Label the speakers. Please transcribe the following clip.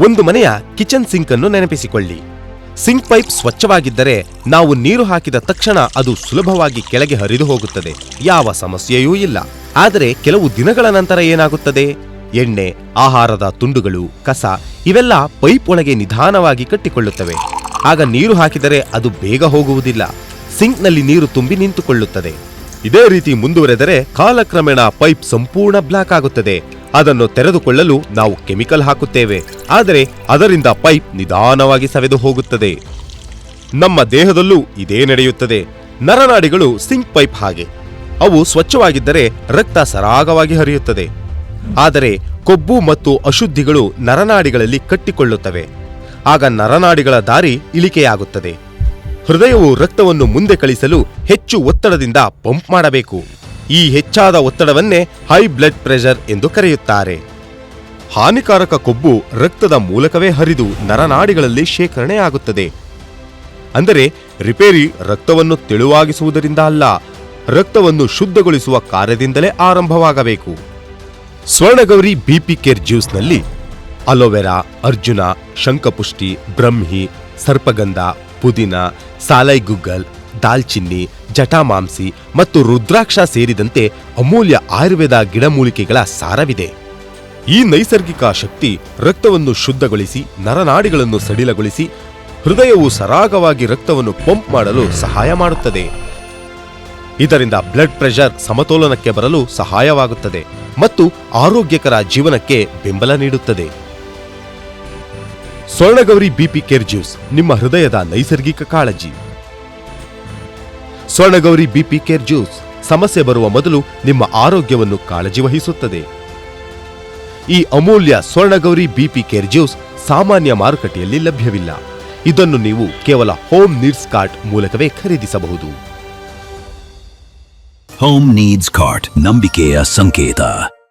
Speaker 1: ಒಂದು ಮನೆಯ kitchen sync ಅನ್ನು ನೆನಪಿಸಿಕೊಳ್ಳಿ. ಸಿಂಕ್ ಪೈಪ್ ಸ್ವಚ್ಛವಾಗಿದ್ದರೆ ನಾವು ನೀರು ಹಾಕಿದ ತಕ್ಷಣ ಅದು ಸುಲಭವಾಗಿ ಕೆಳಗೆ ಹರಿದು ಹೋಗುತ್ತದೆ, ಯಾವ ಸಮಸ್ಯೆಯೂ ಇಲ್ಲ. ಆದರೆ ಕೆಲವು ದಿನಗಳ ನಂತರ ಏನಾಗುತ್ತದೆ? ಎಣ್ಣೆ, ಆಹಾರದ ತುಂಡುಗಳು, ಕಸ ಇವೆಲ್ಲ ಪೈಪ್ ಒಳಗೆ ನಿಧಾನವಾಗಿ ಕಟ್ಟಿಕೊಳ್ಳುತ್ತವೆ. ಆಗ ನೀರು ಹಾಕಿದರೆ ಅದು ಬೇಗ ಹೋಗುವುದಿಲ್ಲ, ಸಿಂಕ್ನಲ್ಲಿ ನೀರು ತುಂಬಿ ನಿಂತುಕೊಳ್ಳುತ್ತದೆ. ಇದೇ ರೀತಿ ಮುಂದುವರೆದರೆ ಕಾಲಕ್ರಮೇಣ ಪೈಪ್ ಸಂಪೂರ್ಣ ಬ್ಲಾಕ್ ಆಗುತ್ತದೆ. ಅದನ್ನು ತೆರೆದುಕೊಳ್ಳಲು ನಾವು ಕೆಮಿಕಲ್ ಹಾಕುತ್ತೇವೆ, ಆದರೆ ಅದರಿಂದ ಪೈಪ್ ನಿಧಾನವಾಗಿ ಸವೆದು ಹೋಗುತ್ತದೆ. ನಮ್ಮ ದೇಹದಲ್ಲೂ ಇದೇ ನಡೆಯುತ್ತದೆ. ನರನಾಡಿಗಳು ಸಿಂಕ್ ಪೈಪ್ ಹಾಗೆ. ಅವು ಸ್ವಚ್ಛವಾಗಿದ್ದರೆ ರಕ್ತ ಸರಾಗವಾಗಿ ಹರಿಯುತ್ತದೆ. ಆದರೆ ಕೊಬ್ಬು ಮತ್ತು ಅಶುದ್ಧಿಗಳು ನರನಾಡಿಗಳಲ್ಲಿ ಕಟ್ಟಿಕೊಳ್ಳುತ್ತವೆ. ಆಗ ನರನಾಡಿಗಳ ದಾರಿ ಇಳಿಕೆಯಾಗುತ್ತದೆ. ಹೃದಯವು ರಕ್ತವನ್ನು ಮುಂದೆ ಕಳಿಸಲು ಹೆಚ್ಚು ಒತ್ತಡದಿಂದ ಪಂಪ್ ಮಾಡಬೇಕು. ಈ ಹೆಚ್ಚಾದ ಒತ್ತಡವನ್ನೇ ಹೈ ಬ್ಲಡ್ ಪ್ರೆಷರ್ ಎಂದು ಕರೆಯುತ್ತಾರೆ. ಹಾನಿಕಾರಕ ಕೊಬ್ಬು ರಕ್ತದ ಮೂಲಕವೇ ಹರಿದು ನರನಾಡಿಗಳಲ್ಲಿ ಶೇಖರಣೆಯಾಗುತ್ತದೆ. ಅಂದರೆ ರಿಪೇರಿ ರಕ್ತವನ್ನು ತೆಳುವಾಗಿಸುವುದರಿಂದ ಅಲ್ಲ, ರಕ್ತವನ್ನು ಶುದ್ಧಗೊಳಿಸುವ ಕಾರ್ಯದಿಂದಲೇ ಆರಂಭವಾಗಬೇಕು. ಸ್ವರ್ಣಗೌರಿ ಬಿಪಿ ಕೇರ್ ಜ್ಯೂಸ್ನಲ್ಲಿ ಅಲೋವೆರಾ, ಅರ್ಜುನ, ಶಂಖಪುಷ್ಟಿ, ಬ್ರಹ್ಮಿ, ಸರ್ಪಗಂಧ, ಪುದೀನ, ಸಾಲೈಗುಗ್ಗಲ್, ದಾಲ್ಚಿನ್ನಿ, ಜಟಾಮಾಂಸಿ ಮತ್ತು ರುದ್ರಾಕ್ಷ ಸೇರಿದಂತೆ ಅಮೂಲ್ಯ ಆಯುರ್ವೇದ ಗಿಡಮೂಲಿಕೆಗಳ ಸಾರವಿದೆ. ಈ ನೈಸರ್ಗಿಕ ಶಕ್ತಿ ರಕ್ತವನ್ನು ಶುದ್ಧಗೊಳಿಸಿ ನರನಾಡಿಗಳನ್ನು ಸಡಿಲಗೊಳಿಸಿ ಹೃದಯವು ಸರಾಗವಾಗಿ ರಕ್ತವನ್ನು ಪಂಪ್ ಮಾಡಲು ಸಹಾಯ ಮಾಡುತ್ತದೆ. ಇದರಿಂದ ಬ್ಲಡ್ ಪ್ರೆಷರ್ ಸಮತೋಲನಕ್ಕೆ ಬರಲು ಸಹಾಯವಾಗುತ್ತದೆ ಮತ್ತು ಆರೋಗ್ಯಕರ ಜೀವನಕ್ಕೆ ಬೆಂಬಲ ನೀಡುತ್ತದೆ. ಸ್ವರ್ಣಗೌರಿ ಬಿಪಿ ಕೇರ್ ಜ್ಯೂಸ್, ನಿಮ್ಮ ಹೃದಯದ ನೈಸರ್ಗಿಕ ಕಾಳಜಿ. ಸ್ವರ್ಣಗೌರಿ ಬಿಪಿ ಕೇರ್ ಜ್ಯೂಸ್ ಸಮಸ್ಯೆ ಬರುವ ಮೊದಲು ನಿಮ್ಮ ಆರೋಗ್ಯವನ್ನು ಕಾಳಜಿ ವಹಿಸುತ್ತದೆ. ಈ ಅಮೂಲ್ಯ ಸ್ವರ್ಣಗೌರಿ ಬಿಪಿ ಕೇರ್ ಜ್ಯೂಸ್ ಸಾಮಾನ್ಯ ಮಾರುಕಟ್ಟೆಯಲ್ಲಿ ಲಭ್ಯವಿಲ್ಲ. ಇದನ್ನು ನೀವು ಕೇವಲ ಹೋಮ್ ನೀಡ್ಸ್ ಕಾರ್ಟ್ ಮೂಲಕವೇ ಖರೀದಿಸಬಹುದು.
Speaker 2: ಹೋಮ್ ನೀಡ್ಸ್ ಕಾರ್ಟ್, ನಂಬಿಕೆಯ ಸಂಕೇತ.